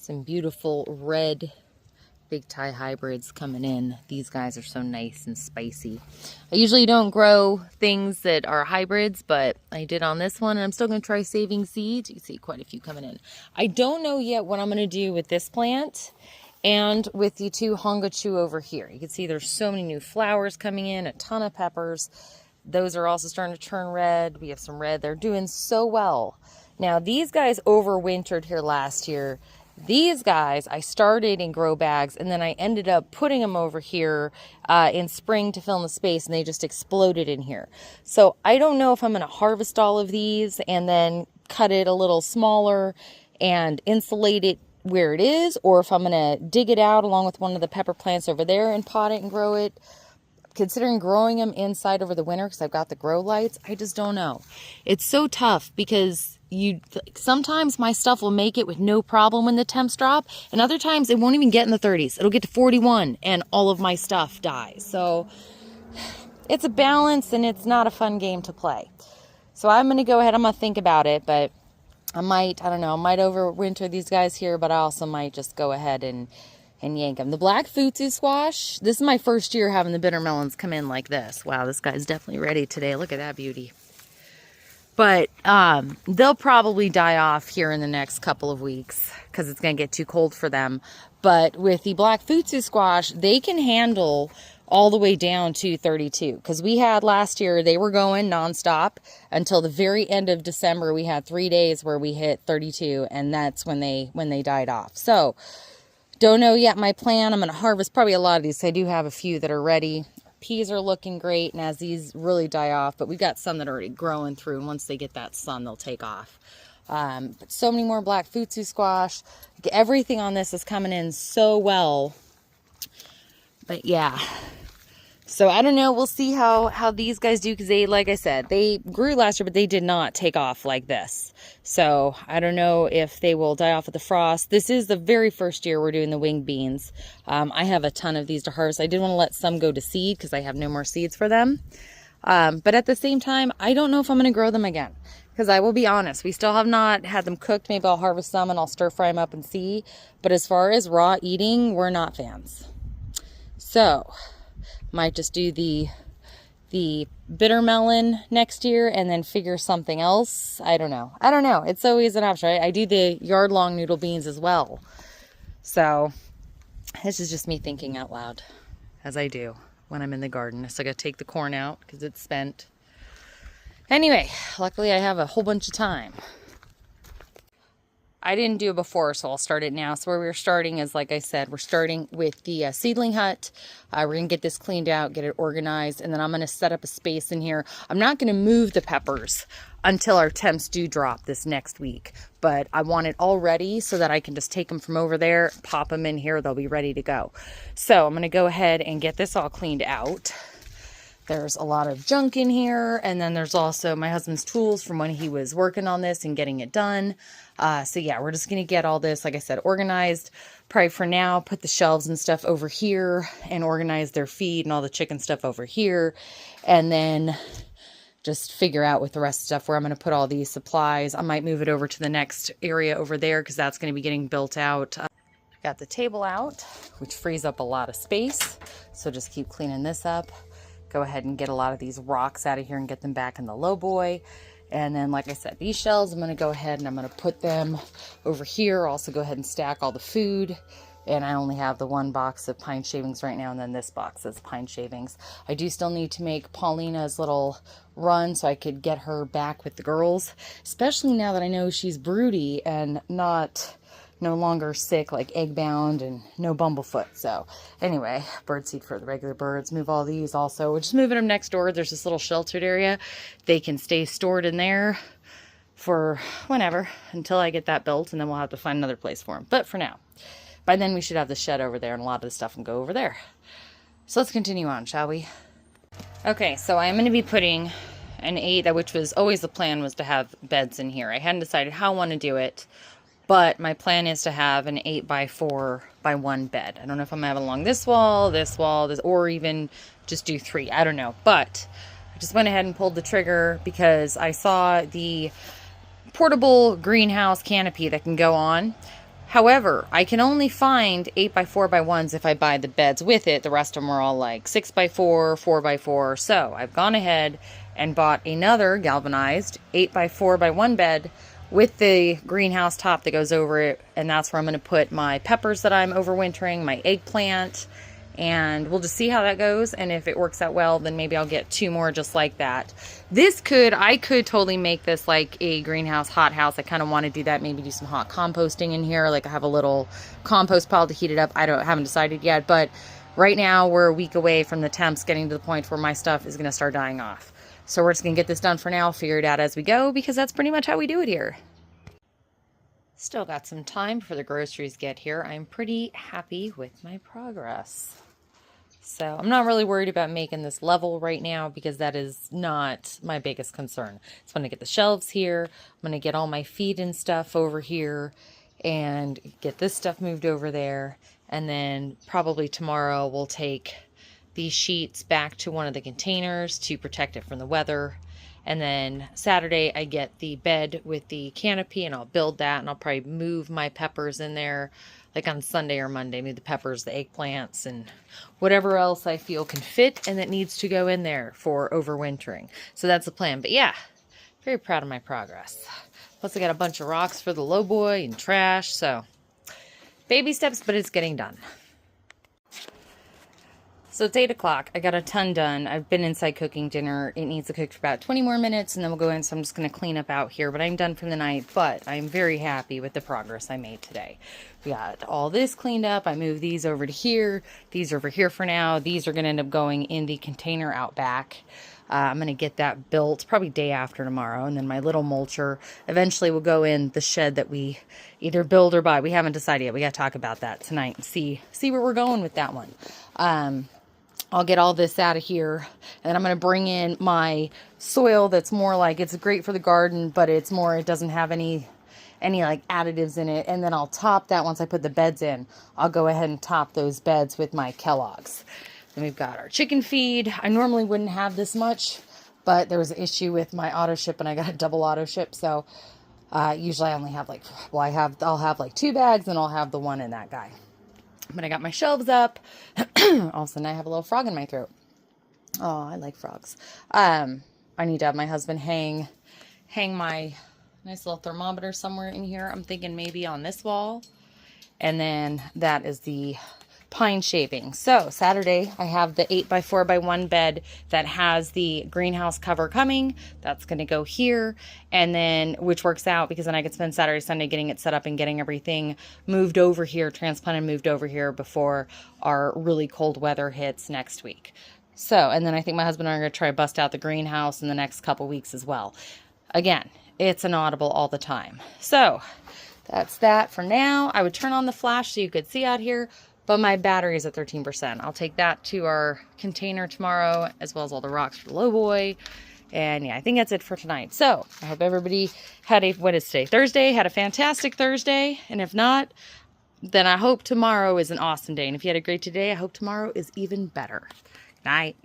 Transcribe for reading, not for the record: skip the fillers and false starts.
Some beautiful red big Thai hybrids coming in. These guys are so nice and spicy. I usually don't grow things that are hybrids, but I did on this one, and I'm still going to try saving seeds. You can see quite a few coming in. I don't know yet what I'm going to do with this plant and with the two hongachu over here. You can see there's so many new flowers coming in, a ton of peppers. Those are also starting to turn red. We have some red. They're doing so well. Now, these guys overwintered here last year. These guys, I started in grow bags, and then I ended up putting them over here in spring to fill in the space, and they just exploded in here. So I don't know if I'm going to harvest all of these and then cut it a little smaller and insulate it where it is, or if I'm going to dig it out along with one of the pepper plants over there and pot it and grow it. Considering growing them inside over the winter because I've got the grow lights, I just don't know. It's so tough because sometimes my stuff will make it with no problem when the temps drop, and other times it won't even get in the 30s. It'll get to 41 and all of my stuff dies. So it's a balance, and it's not a fun game to play. So I'm going to go ahead. I'm going to think about it, but I don't know, I might overwinter these guys here, but I also might just go ahead and yank them. The black futsu squash, this is my first year having the bitter melons come in like this. Wow, this guy's definitely ready today. Look at that beauty. But they'll probably die off here in the next couple of weeks because it's going to get too cold for them. But with the black futsu squash, they can handle all the way down to 32. Because we had last year, they were going nonstop until the very end of December. We had 3 days where we hit 32, and that's when they died off. So don't know yet my plan. I'm going to harvest probably a lot of these. I do have a few that are ready. Peas are looking great, and as these really die off, but we've got some that are already growing through, and once they get that sun, they'll take off. But so many more black futsu squash. Everything on this is coming in so well. But yeah. So I don't know. We'll see how these guys do, because they, like I said, they grew last year, but they did not take off like this. So I don't know if they will die off with the frost. This is the very first year we're doing the winged beans. I have a ton of these to harvest. I did want to let some go to seed because I have no more seeds for them. But at the same time, I don't know if I'm going to grow them again. Because I will be honest, we still have not had them cooked. Maybe I'll harvest some and I'll stir fry them up and see. But as far as raw eating, we're not fans. So might just do the bitter melon next year and then figure something else. I don't know. It's always an option, right? I do the yard-long noodle beans as well. So this is just me thinking out loud, as I do when I'm in the garden. So I got to take the corn out because it's spent. Anyway, luckily I have a whole bunch of time. I didn't do it before, so I'll start it now. So where we're starting is, like I said, we're starting with the seedling hut. We're going to get this cleaned out, get it organized, and then I'm going to set up a space in here. I'm not going to move the peppers until our temps do drop this next week, but I want it all ready so that I can just take them from over there, pop them in here, they'll be ready to go. So I'm going to go ahead and get this all cleaned out. There's a lot of junk in here, and then there's also my husband's tools from when he was working on this and getting it done. So yeah, we're just going to get all this, like I said, organized. Probably for now, put the shelves and stuff over here and organize their feed and all the chicken stuff over here. And then just figure out with the rest of the stuff where I'm going to put all these supplies. I might move it over to the next area over there because that's going to be getting built out. Got the table out, which frees up a lot of space. So just keep cleaning this up. Go ahead and get a lot of these rocks out of here and get them back in the low boy. And then, like I said, these shelves, I'm going to go ahead and I'm going to put them over here. Also go ahead and stack all the food. And I only have the one box of pine shavings right now, and then this box is pine shavings. I do still need to make Paulina's little run so I could get her back with the girls, especially now that I know she's broody and no longer sick, like egg bound and no bumblefoot. So anyway, birdseed for the regular birds. Move all these also. We're just moving them next door. There's this little sheltered area. They can stay stored in there for whenever until I get that built, and then we'll have to find another place for them. But for now, by then we should have the shed over there and a lot of the stuff can go over there. So let's continue on, shall we? Okay, so I'm going to be putting an 8, which was always the plan, was to have beds in here. I hadn't decided how I want to do it. But my plan is to have an 8x4x1 bed. I don't know if I'm going to have it along this wall, this, or even just do 3. I don't know. But I just went ahead and pulled the trigger because I saw the portable greenhouse canopy that can go on However, I can only find 8x4x1s if I buy the beds with it. The rest of them are all like 6x4, 4x4. So I've gone ahead and bought another galvanized 8x4x1 bed with the greenhouse top that goes over it. And that's where I'm going to put my peppers that I'm overwintering, my eggplant, and we'll just see how that goes. And if it works out well, then maybe I'll get 2 more just like that. I could totally make this like a greenhouse hothouse. I kind of want to do that, maybe do some hot composting in here. Like I have a little compost pile to heat it up. Haven't decided yet, but right now we're a week away from the temps getting to the point where my stuff is going to start dying off. So we're just going to get this done for now, figure it out as we go, because that's pretty much how we do it here. Still got some time before the groceries get here. I'm pretty happy with my progress. So I'm not really worried about making this level right now because that is not my biggest concern. So I'm going to get the shelves here. I'm going to get all my feed and stuff over here and get this stuff moved over there. And then probably tomorrow we'll take these sheets back to one of the containers to protect it from the weather. And then Saturday I get the bed with the canopy and I'll build that, and I'll probably move my peppers in there like on Sunday or Monday. Move the peppers, the eggplants, and whatever else I feel can fit and that needs to go in there for overwintering. So that's the plan. But yeah, very proud of my progress. Plus I got a bunch of rocks for the lowboy and trash. So baby steps, but it's getting done. So it's 8 o'clock. I got a ton done. I've been inside cooking dinner. It needs to cook for about 20 more minutes and then we'll go in. So I'm just going to clean up out here, but I'm done for the night. But I'm very happy with the progress I made today. We got all this cleaned up. I moved these over to here. These are over here for now. These are going to end up going in the container out back. I'm going to get that built probably day after tomorrow. And then my little mulcher eventually will go in the shed that we either build or buy. We haven't decided yet. We got to talk about that tonight and see where we're going with that one. I'll get all this out of here, and I'm going to bring in my soil that's more like, it's great for the garden, but it doesn't have any like additives in it. And then I'll top that once I put the beds in. I'll go ahead and top those beds with my Kellogg's. Then we've got our chicken feed. I normally wouldn't have this much, but there was an issue with my auto ship and I got a double auto ship. So usually I only have like, I'll have like 2 bags and I'll have the one in that guy. But I got my shelves up. All of a sudden I have a little frog in my throat. Oh, I like frogs. I need to have my husband hang my nice little thermometer somewhere in here. I'm thinking maybe on this wall. And then that is the pine shaving. So Saturday I have the 8x4x1 bed that has the greenhouse cover coming. That's going to go here, and then which works out because then I could spend Saturday, Sunday getting it set up and getting everything moved over here, transplanted, moved over here before our really cold weather hits next week. So, and then I think my husband and I are going to try to bust out the greenhouse in the next couple weeks as well. Again, it's an audible all the time. So that's that for now. I would turn on the flash so you could see out here. But my battery is at 13%. I'll take that to our container tomorrow, as well as all the rocks for the lowboy. And yeah, I think that's it for tonight. So I hope everybody had what is today? Thursday, had a fantastic Thursday. And if not, then I hope tomorrow is an awesome day. And if you had a great day, I hope tomorrow is even better. Night.